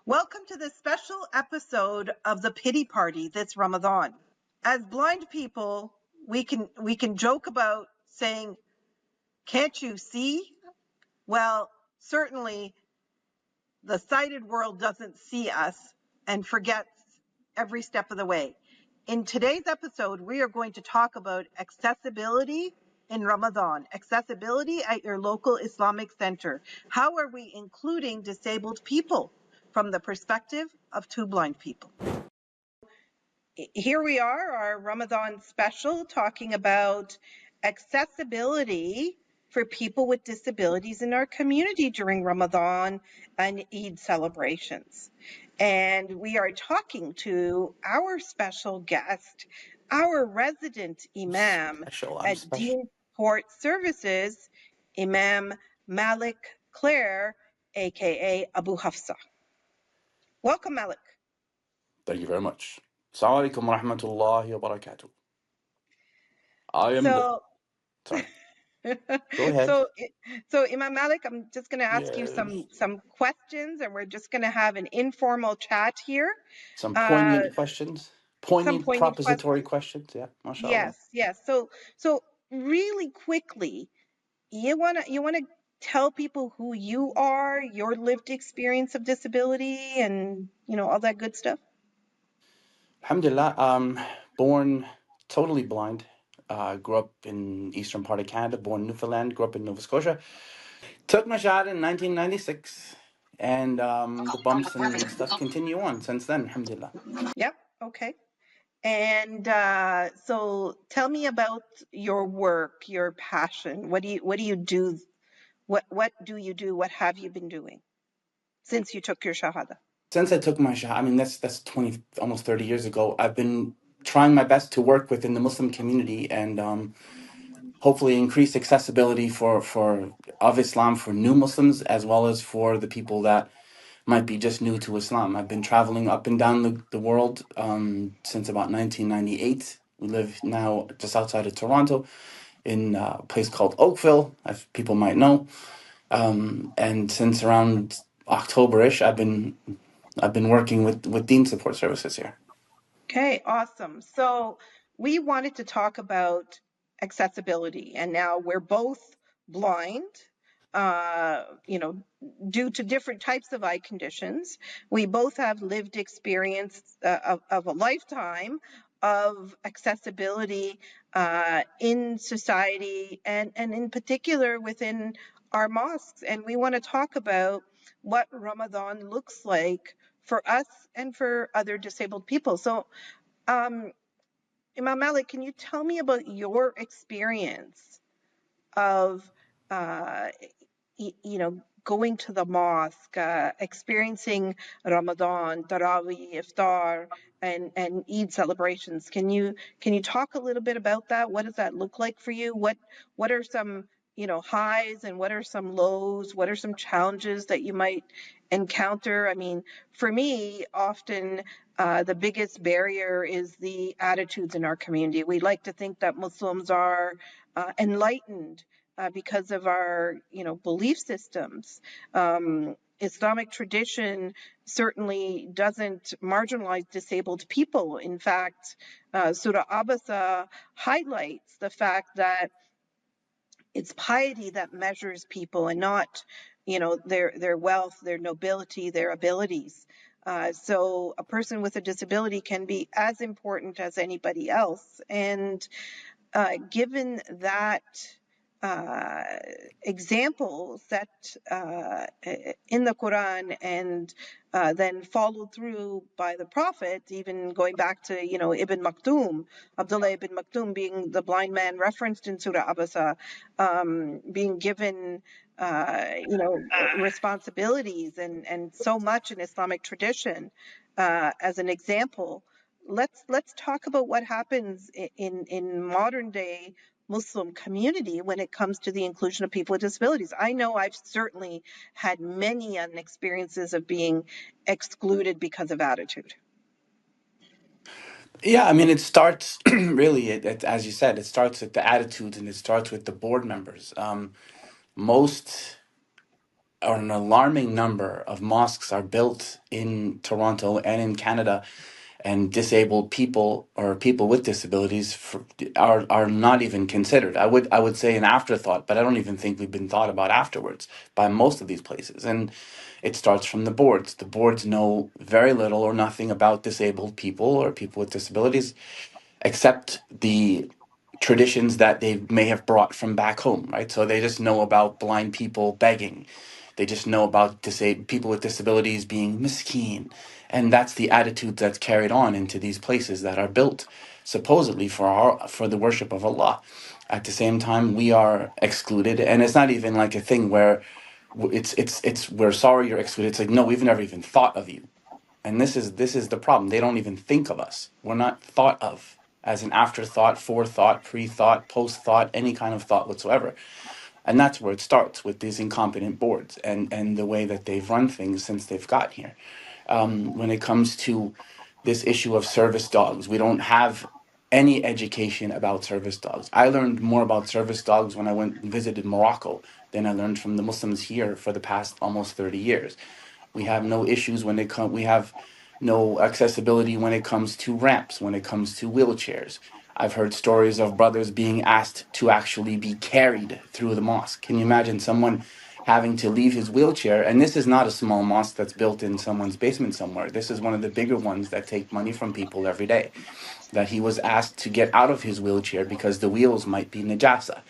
Welcome to this special episode of the Pity Party this Ramadan. As blind people, we can joke about saying, "Can't you see?" Well, certainly the sighted world doesn't see us and forgets every step of the way. In today's episode, we are going to talk about accessibility in Ramadan, accessibility at your local Islamic center. How are we including disabled people from the perspective of two blind people? Here we are, our Ramadan special, talking about accessibility for people with disabilities in our community during Ramadan and Eid celebrations. And we are talking to our special guest, our resident Imam I'm at special. DEEN Support Services, Imam Malik Clare, aka Abu Hafsa. Welcome, Malik. Thank you very much. Assalamu alaikum wa rahmatullahi wa barakatuh. I am the. So Sorry. Go ahead. so Imam Malik, I'm just going to ask you Yes. some questions, and we're just going to have an informal chat here. Some Uh, poignant questions. some Poignant poignant propository questions. questions. Yeah, mashallah. Yes. So really quickly, you wanna tell people who you are, your lived experience of disability, and all that good stuff. Alhamdulillah. Born totally blind. Grew up in eastern part of Canada. Born in Newfoundland. Grew up in Nova Scotia. Took my shot in 1996. And the bumps and stuff continue on since then, alhamdulillah. Yep. Okay. And so tell me about your work, your passion. What do you do? What do you do? What have you been doing since you took your Shahada? Since I took my shot, I mean that's 20, almost 30 years ago. I've been trying my best to work within the Muslim community and hopefully increase accessibility for of Islam for new Muslims as well as for the people that might be just new to Islam. I've been traveling up and down the world since about 1998. We live now just outside of Toronto in a place called Oakville, as people might know. And since around October-ish, I've been working with DEEN Support Services here. Okay, awesome. So we wanted to talk about accessibility, and now we're both blind, uh, you know, due to different types of eye conditions. We both have lived experience of a lifetime of accessibility in society and in particular within our mosques. And we want to talk about what Ramadan looks like for us and for other disabled people. So, um, Imam Malik, can you tell me about your experience of, uh, going to the mosque, experiencing Ramadan, Taraweeh, Iftar, and Eid celebrations? Can you talk a little bit about that? What does that look like for you? What are some highs and what are some lows? What are some challenges that you might encounter? I mean, for me, often the biggest barrier is the attitudes in our community. We like to think that Muslims are enlightened because of our, belief systems. Islamic tradition certainly doesn't marginalize disabled people. In fact, Surah Abasa highlights the fact that it's piety that measures people and not, their wealth, their nobility, their abilities. So a person with a disability can be as important as anybody else. And given that example set in the Quran and then followed through by the Prophet, even going back to Ibn Maktoum, Abdullah ibn Maktoum being the blind man referenced in Surah Abasa, being given responsibilities and so much in Islamic tradition as an example. Let's talk about what happens in modern day Muslim community when it comes to the inclusion of people with disabilities. I know I've certainly had many experiences of being excluded because of attitude. Yeah, I mean, it starts really, as you said, it starts with the attitudes and it starts with the board members. Most or an alarming number of mosques are built in Toronto and in Canada, and disabled people or people with disabilities are not even considered. I would say an afterthought, but I don't even think we've been thought about afterwards by most of these places. And it starts from the boards. The boards know very little or nothing about disabled people or people with disabilities, except the traditions that they may have brought from back home, right? So they just know about blind people begging. They just know about people with disabilities being miskeen. And that's the attitude that's carried on into these places that are built supposedly for the worship of Allah. At the same time, we are excluded, and it's not even like a thing where it's we're sorry you're excluded. It's like, no, we've never even thought of you. And this is the problem. They don't even think of us. We're not thought of as an afterthought, forethought, pre-thought, post-thought, any kind of thought whatsoever. And that's where it starts, with these incompetent boards and the way that they've run things since they've got here. When it comes to this issue of service dogs, we don't have any education about service dogs. I learned more about service dogs when I went and visited Morocco than I learned from the Muslims here for the past almost 30 years. We have no issues when it comes. We have no accessibility when it comes to ramps, when it comes to wheelchairs. I've heard stories of brothers being asked to actually be carried through the mosque. Can you imagine someone having to leave his wheelchair? And this is not a small mosque that's built in someone's basement somewhere. This is one of the bigger ones that take money from people every day. That he was asked to get out of his wheelchair because the wheels might be najasa.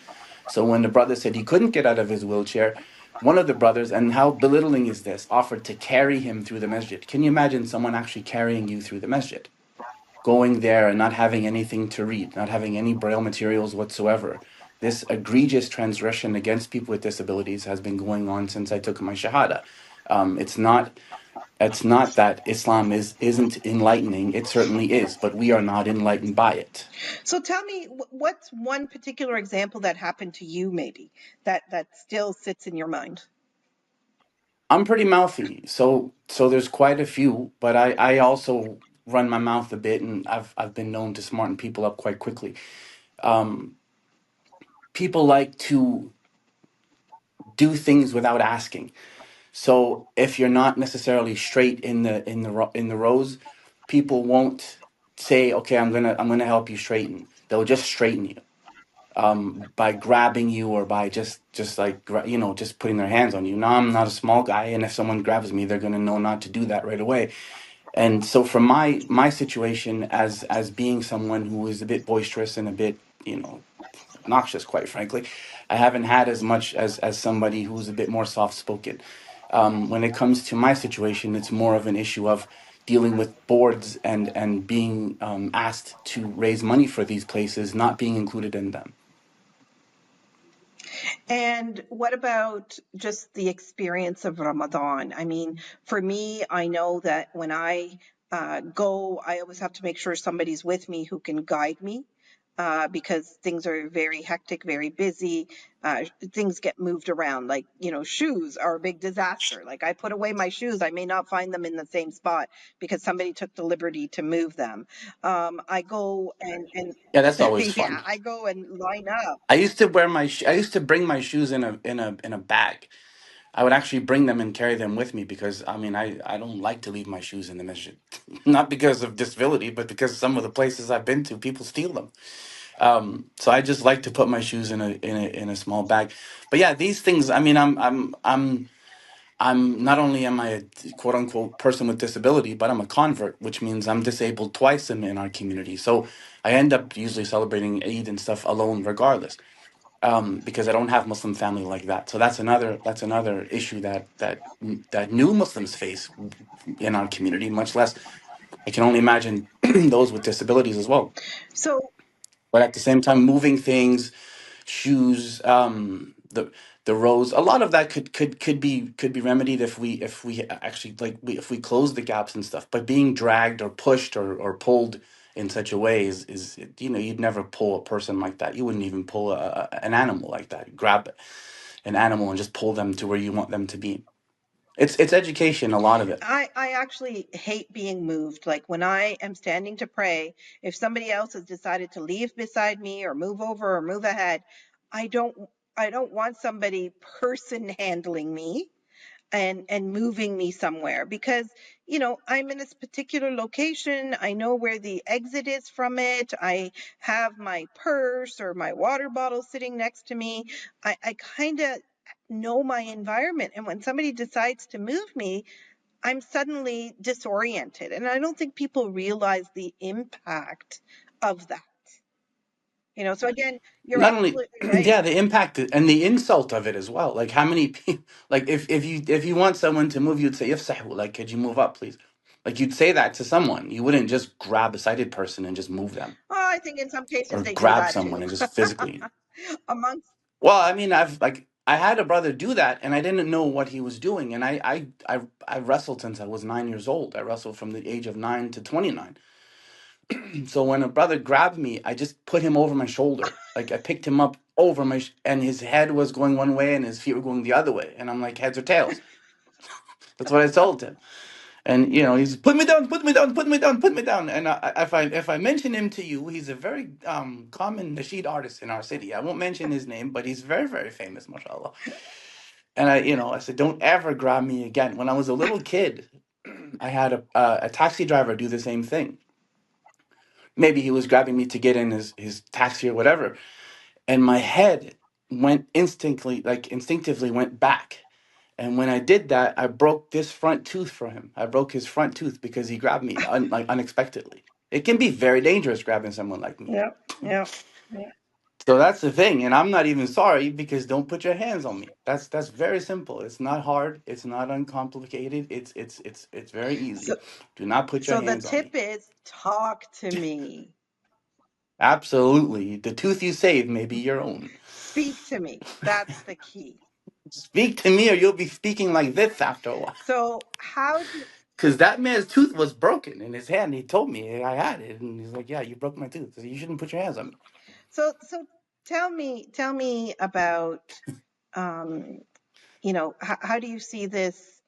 So when the brother said he couldn't get out of his wheelchair, one of the brothers, and how belittling is this, offered to carry him through the masjid. Can you imagine someone actually carrying you through the masjid? Going there and not having anything to read, not having any braille materials whatsoever. This egregious transgression against people with disabilities has been going on since I took my shahada. It's not that Islam isn't enlightening. It certainly is, but we are not enlightened by it. So tell me, what's one particular example that happened to you, maybe that still sits in your mind? I'm pretty mouthy, so there's quite a few, but I also run my mouth a bit, and I've been known to smarten people up quite quickly. Um, People like to do things without asking. So if you're not necessarily straight in the rows, people won't say, "Okay, I'm gonna help you straighten." They'll just straighten you by grabbing you, or by just like just putting their hands on you. Now, I'm not a small guy, and if someone grabs me, they're gonna know not to do that right away. And so for my situation, as being someone who is a bit boisterous and a bit, obnoxious, quite frankly, I haven't had as much as somebody who's a bit more soft spoken. When it comes to my situation, it's more of an issue of dealing with boards and being asked to raise money for these places, not being included in them. And what about just the experience of Ramadan? I mean, for me, I know that when I go, I always have to make sure somebody's with me who can guide me. Because things are very hectic, very busy. Things get moved around. Like, shoes are a big disaster. Like, I put away my shoes, I may not find them in the same spot because somebody took the liberty to move them. I go and Yeah, that's always yeah, fun. I go and line up. I used to bring my shoes in a bag. I would actually bring them and carry them with me, because I mean I don't like to leave my shoes in the masjid. Not because of disability, but because some of the places I've been to, people steal them. So I just like to put my shoes in a small bag. But yeah, these things. I mean, I'm not only am I a quote unquote person with disability, but I'm a convert, which means I'm disabled twice in our community. So I end up usually celebrating Eid and stuff alone, regardless, because I don't have Muslim family like that. So that's another issue that new Muslims face in our community. Much less, I can only imagine those with disabilities as well. So But at the same time, moving things, shoes, the roads, a lot of that could be remedied if we actually, if we close the gaps and stuff. But being dragged or pushed or pulled in such a way is you'd never pull a person like that. You wouldn't even pull an animal like that. Grab an animal and just pull them to where you want them to be. It's education, a lot of it. I actually hate being moved. Like when I am standing to pray, if somebody else has decided to leave beside me or move over or move ahead, I don't I don't want somebody person handling me. and moving me somewhere, because I'm in this particular location. I know where the exit is from it. I have my purse or my water bottle sitting next to me. I kind of know my environment, and when somebody decides to move me, I'm suddenly disoriented, and I don't think people realize the impact of that. So again, you're Not only, absolutely right. yeah, the impact and the insult of it as well. Like how many people, like if you want someone to move, you'd say, "Yafsahu," like, could you move up, please? Like you'd say that to someone. You wouldn't just grab a sighted person and just move them, Oh, I think in some cases or they do grab that someone too. and just physically. Amongst Well, I mean, I had a brother do that, and I didn't know what he was doing, and I wrestled since I was 9 years old. I wrestled from the age of 9 to 29. So when a brother grabbed me, I just put him over my shoulder. Like I picked him up over and his head was going one way and his feet were going the other way. And I'm like, heads or tails? That's what I told him. And he's put me down, put me down, put me down, put me down. And if I mention him to you, he's a very common nasheed artist in our city. I won't mention his name, but he's very, very famous, mashallah. And I said, don't ever grab me again. When I was a little kid, I had a taxi driver do the same thing. Maybe he was grabbing me to get in his taxi or whatever, and my head instinctively went back. And when I did that, I broke this front tooth for him. I broke his front tooth because he grabbed me unexpectedly. It can be very dangerous grabbing someone like me. yeah, yeah, yeah. So that's the thing, and I'm not even sorry, because don't put your hands on me. That's very simple. It's not hard. It's not uncomplicated. It's very So easy. Do not put your so the hands on tip me. is talk to me. Absolutely. The tooth you save may be your own. Speak to me. That's the key. Speak to me, or you'll be speaking like this after a while. So how do Because that man's tooth was broken in his hand. He told me I had it, and he's like, "Yeah, you broke my tooth. So you shouldn't put your hands on me." so tell me about how do you see this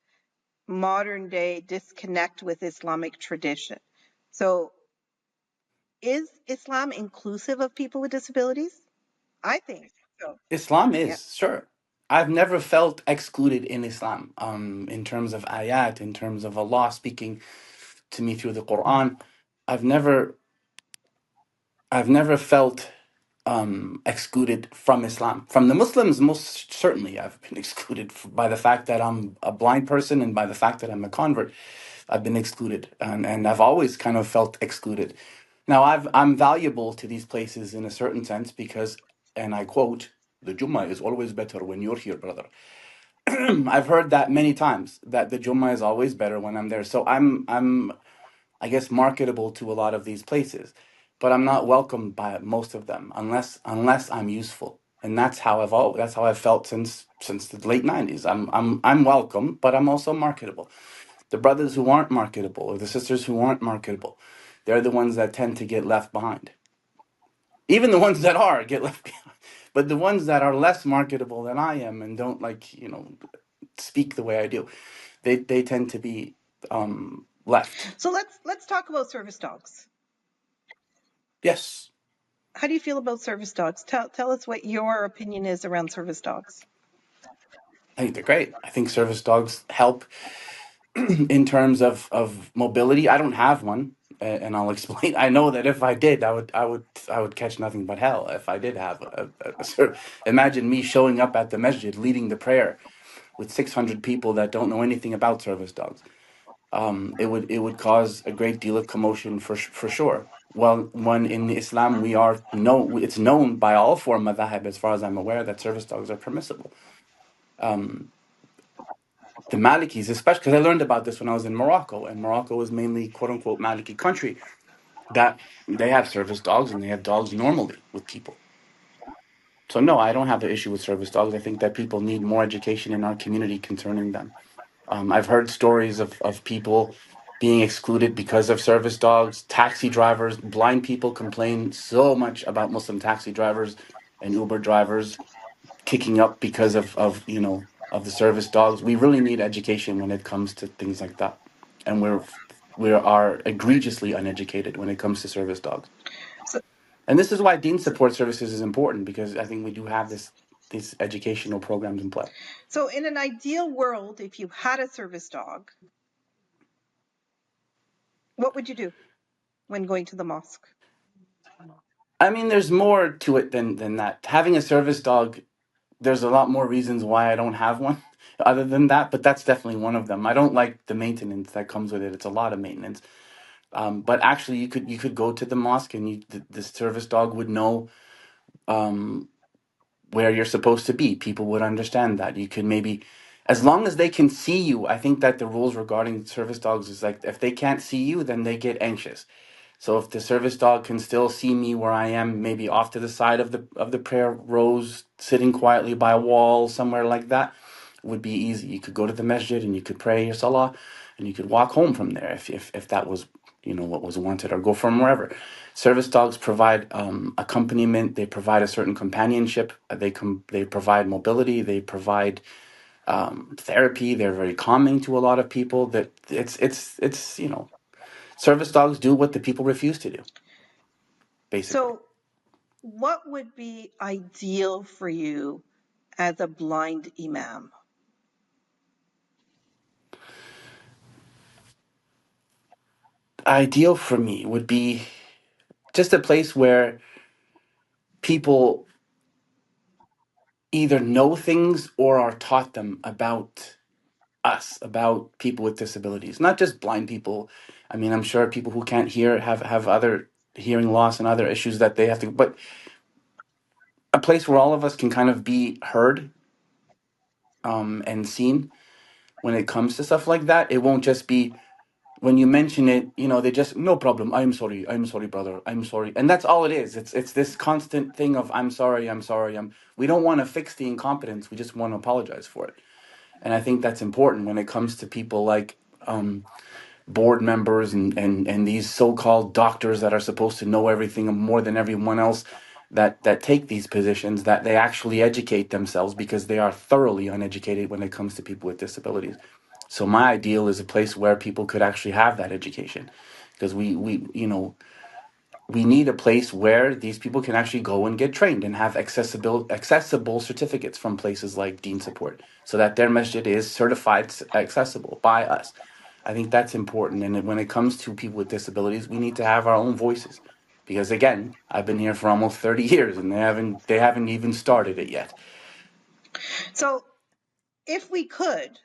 modern day disconnect with Islamic tradition? So is Islam inclusive of people with disabilities? I think so. Islam Yeah. is, sure. I've never felt excluded in Islam. In terms of ayat, in terms of Allah speaking to me through the Quran, I've never, I've never felt excluded from Islam. From the Muslims, most certainly, I've been excluded by the fact that I'm a blind person and by the fact that I'm a convert. I've been excluded, and I've always kind of felt excluded. Now, I'm valuable to these places in a certain sense because, and I quote, "The Jummah is always better when you're here, brother." I've heard that many times, that the Jummah is always better when I'm there. So I'm I guess marketable to a lot of these places, but I'm not welcomed by most of them unless I'm useful. And that's how I've felt since the late 90s. I'm welcome, but I'm also marketable. The brothers who aren't marketable, or the sisters who aren't marketable, they're the ones that tend to get left behind. Even the ones that are get left behind. But the ones that are less marketable than I am and don't, speak the way I do, they tend to be left. So let's talk about service dogs. Yes. How do you feel about service dogs? Tell us what your opinion is around service dogs. I think they're great. I think service dogs help in terms of mobility. I don't have one, and I'll explain. I know that if I did, I would catch nothing but hell if I did have imagine me showing up at the masjid leading the prayer with 600 people that don't know anything about service dogs. It would cause a great deal of commotion for sure. Well, when in Islam it's known by all four madhahib, as far as I'm aware, that service dogs are permissible. Um, the Malikis, especially because I learned about this when I was in Morocco, and Morocco is mainly quote unquote Maliki country, that they have service dogs and they have dogs normally with people. So no, I don't have an issue with service dogs. I think that people need more education in our community concerning them. I've heard stories of people being excluded because of service dogs. Taxi drivers, blind people complain so much about Muslim taxi drivers and Uber drivers kicking up because of the service dogs. We really need education when it comes to things like that, and we are egregiously uneducated when it comes to service dogs. So And this is why DEEN Support Services is important, because I think we do have this. these educational programs in play. So in an ideal world, if you had a service dog, what would you do when going to the mosque? I mean, there's more to it than that. Having a service dog, there's a lot more reasons why I don't have one other than that, but that's definitely one of them. I don't like the maintenance that comes with it. It's a lot of maintenance. But actually, you could go to the mosque, and the service dog would know um, where you're supposed to be. People would understand that. You could maybe, as long as they can see you. I think that the rules regarding service dogs is like, if they can't see you, then they get anxious. So if the service dog can still see me where I am, maybe off to the side of the prayer rows, sitting quietly by a wall, somewhere like that, would be easy. You could go to the masjid and you could pray your salah, and you could walk home from there if that was what was wanted, or go from wherever. Service dogs provide accompaniment. They provide a certain companionship. They provide mobility. They provide therapy. They're very calming to a lot of people. That it's service dogs do what the people refuse to do, basically. So what would be ideal for you as a blind imam? Ideal for me would be just a place where people either know things or are taught them about us, about people with disabilities, not just blind people. I mean, I'm sure people who can't hear have other hearing loss and other issues that they have to, but a place where all of us can kind of be heard and seen when it comes to stuff like that. It won't just be when you mention it, they just, no problem. I'm sorry, brother. I'm sorry. And that's all it is. It's this constant thing of, I'm sorry, I'm sorry. We don't want to fix the incompetence. We just want to apologize for it. And I think that's important when it comes to people like board members and these so-called doctors that are supposed to know everything more than everyone else, that take these positions, that they actually educate themselves, because they are thoroughly uneducated when it comes to people with disabilities. So my ideal is a place where people could actually have that education, because we need a place where these people can actually go and get trained and have accessible certificates from places like DEEN Support, so that their masjid is certified accessible by us. I think that's important. And when it comes to people with disabilities, we need to have our own voices, because again, I've been here for almost 30 years and they haven't even started it yet. So if we could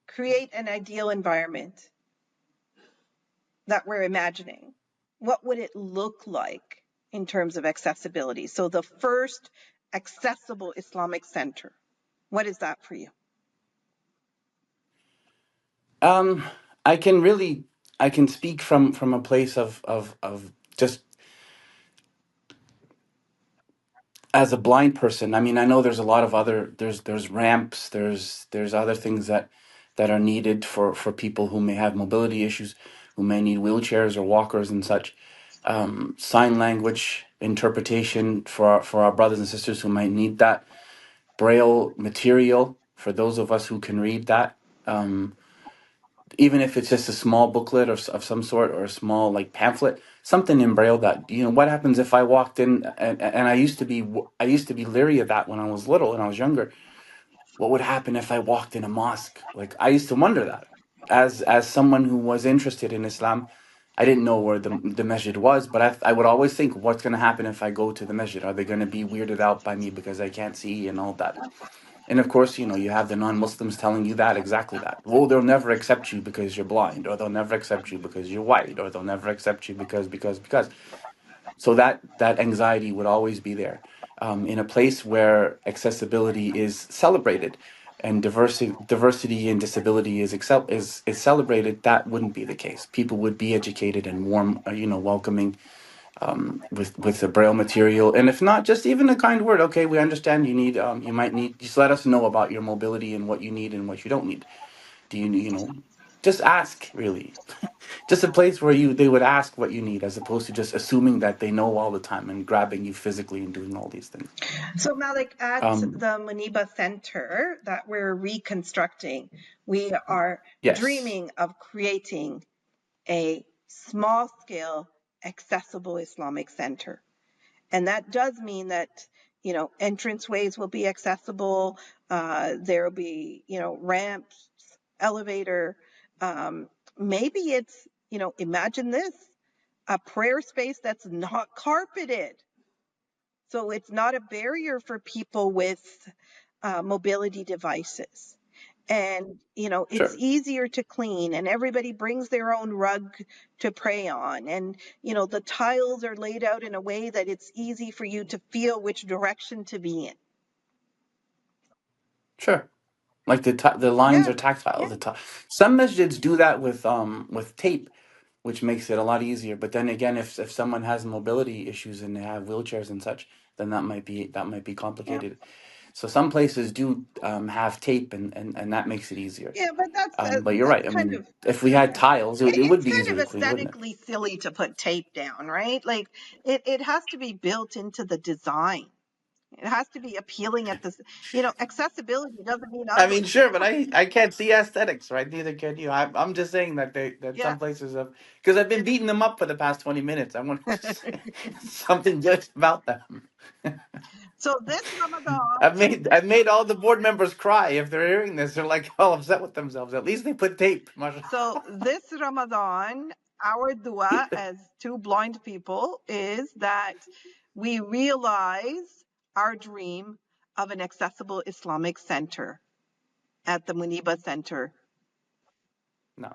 create an ideal environment that we're imagining, what would it look like in terms of accessibility? So the first accessible Islamic center, what is that for you? Um, I can really I can speak from a place of just as a blind person. I mean, I know there's a lot of other there's ramps, there's other things that are needed for people who may have mobility issues, who may need wheelchairs or walkers and such. Sign language interpretation for our brothers and sisters who might need that. Braille material for those of us who can read that. Even if it's just a small booklet of some sort, or a small like pamphlet, something in braille. That, what happens if I walked in, and I used to be leery of that when I was little and I was younger. What would happen if I walked in a mosque? Like, I used to wonder that, as someone who was interested in Islam. I didn't know where the masjid was, but I would always think, what's going to happen if I go to the masjid? Are they going to be weirded out by me because I can't see and all that? And of course, you have the non-Muslims telling you that, exactly that. Well, they'll never accept you because you're blind, or they'll never accept you because you're white, or they'll never accept you because. So that anxiety would always be there. In a place where accessibility is celebrated, and diversity and disability is celebrated, that wouldn't be the case. People would be educated and warm, welcoming, with the braille material, and if not, just even a kind word. Okay, we understand you might need, just let us know about your mobility and what you need and what you don't need. Do just ask, really. Just a place where they would ask what you need, as opposed to just assuming that they know all the time and grabbing you physically and doing all these things. So Malik, at um the Muneeba Centre that we're reconstructing, we are yes. dreaming of creating a small scale accessible Islamic center. And that does mean that, entranceways will be accessible. There'll be, ramps, elevator. Maybe it's, imagine this, a prayer space that's not carpeted. So it's not a barrier for people with mobility devices. And, it's Sure. easier to clean, and everybody brings their own rug to pray on. And, the tiles are laid out in a way that it's easy for you to feel which direction to be in. Sure. Like the lines Yeah. are tactile. Yeah. Some masjids do that with tape, which makes it a lot easier. But then again, if someone has mobility issues and they have wheelchairs and such, then that might be Yeah. complicated. So some places do have tape, and that makes it easier. Yeah. But But you're that's right. I kind mean, of, if we had tiles, it would it's be kind easier of to clean, wouldn't it? aesthetically silly to put tape down, right? Like it has to be built into the design. It has to be appealing at this, accessibility doesn't mean I mean, ugly. sure, but I can't see aesthetics, right? Neither can you. I'm just saying that Yeah. some places have, because I've been beating them up for the past 20 minutes. I want to say something good about them. So this Ramadan, I've made all the board members cry. If they're hearing this, they're like all upset with themselves. At least they put tape. So this Ramadan, our dua as two blind people is that we realize our dream of an accessible Islamic center at the Muneeba Centre. No,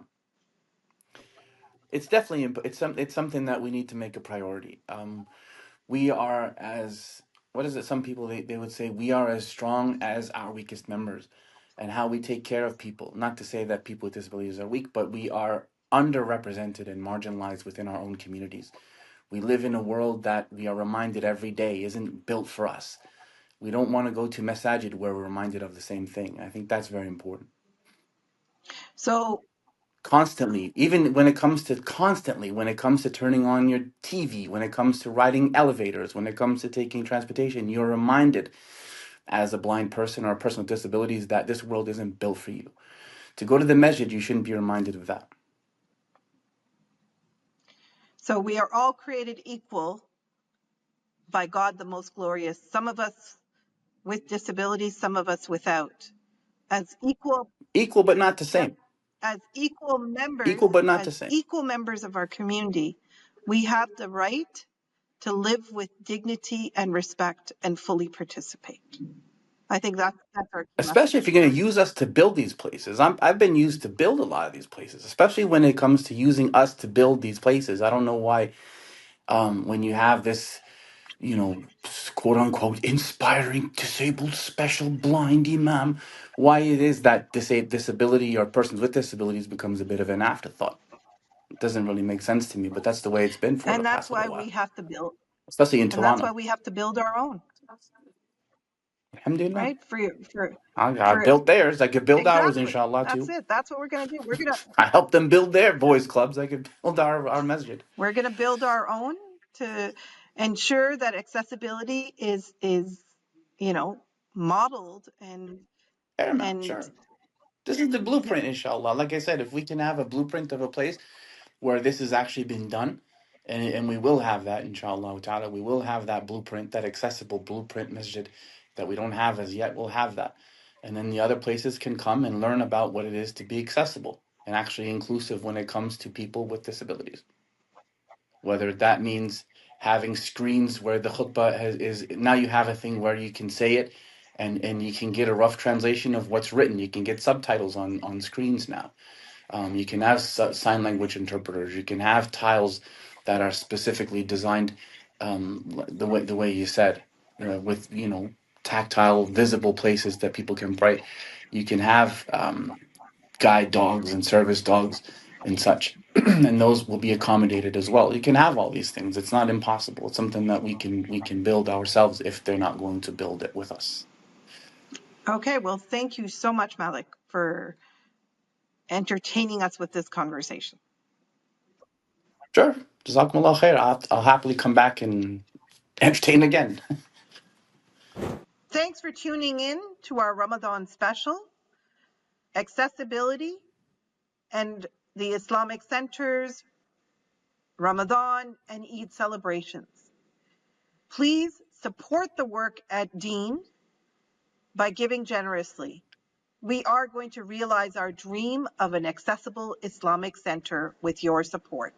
it's definitely it's something that we need to make a priority. We are as, what is it? Some people they would say we are as strong as our weakest members, and how we take care of people. Not to say that people with disabilities are weak, but we are underrepresented and marginalized within our own communities. We live in a world that we are reminded every day isn't built for us. We don't want to go to masajid where we're reminded of the same thing. I think that's very important. So Constantly, even when it comes to turning on your TV, when it comes to riding elevators, when it comes to taking transportation, you're reminded as a blind person or a person with disabilities that this world isn't built for you. To go to the masjid, you shouldn't be reminded of that. so we are all created equal by God the most glorious. Some of us with disabilities, some of us without. As equal Equal but not the Yep. same. As equal members, Equal but not the as same. equal members of our community, we have the right to live with dignity and respect and fully participate. I think that's our key Especially if message. you're going to use us to build these places. I've been used to build a lot of these places, especially when it comes to using us to build these places. I don't know why, when you have this, quote unquote, inspiring disabled special blind imam, why it is that disability or persons with disabilities becomes a bit of an afterthought. It doesn't really make sense to me, but that's the way it's been for the And that's past why little we while, have to build especially in and that's why Toronto. we have to build our own, Alhamdulillah. right? I For built theirs. I could build ours, exactly. inshallah, That's too. it. That's what we're going to do. I helped them build their boys' clubs. I could build our masjid. We're going to build our own to ensure that accessibility is you know modeled Paramount, and sure. This is the yeah. blueprint, inshallah. Like I said, if we can have a blueprint of a place where this has actually been done, and we will have that, inshallah ta'ala, we will have that blueprint, that accessible blueprint masjid that we don't have as yet, we'll have that. And then the other places can come and learn about what it is to be accessible and actually inclusive when it comes to people with disabilities. Whether that means having screens where the khutbah is now, you have a thing where you can say it, and you can get a rough translation of what's written. You can get subtitles on screens now. You can have sign language interpreters. You can have tiles that are specifically designed, the way you said, with tactile, visible places that people can write. You can have guide dogs and service dogs and such, and those will be accommodated as well. You can have all these things. It's not impossible. It's something that we can build ourselves if they're not going to build it with us. Okay, well, thank you so much, Malik, for entertaining us with this conversation. Sure. Jazakumullah khair. I'll happily come back and entertain again. Thanks for tuning in to our Ramadan special, accessibility and the Islamic centers, Ramadan and Eid celebrations. Please support the work at DEEN by giving generously. We are going to realize our dream of an accessible Islamic center with your support.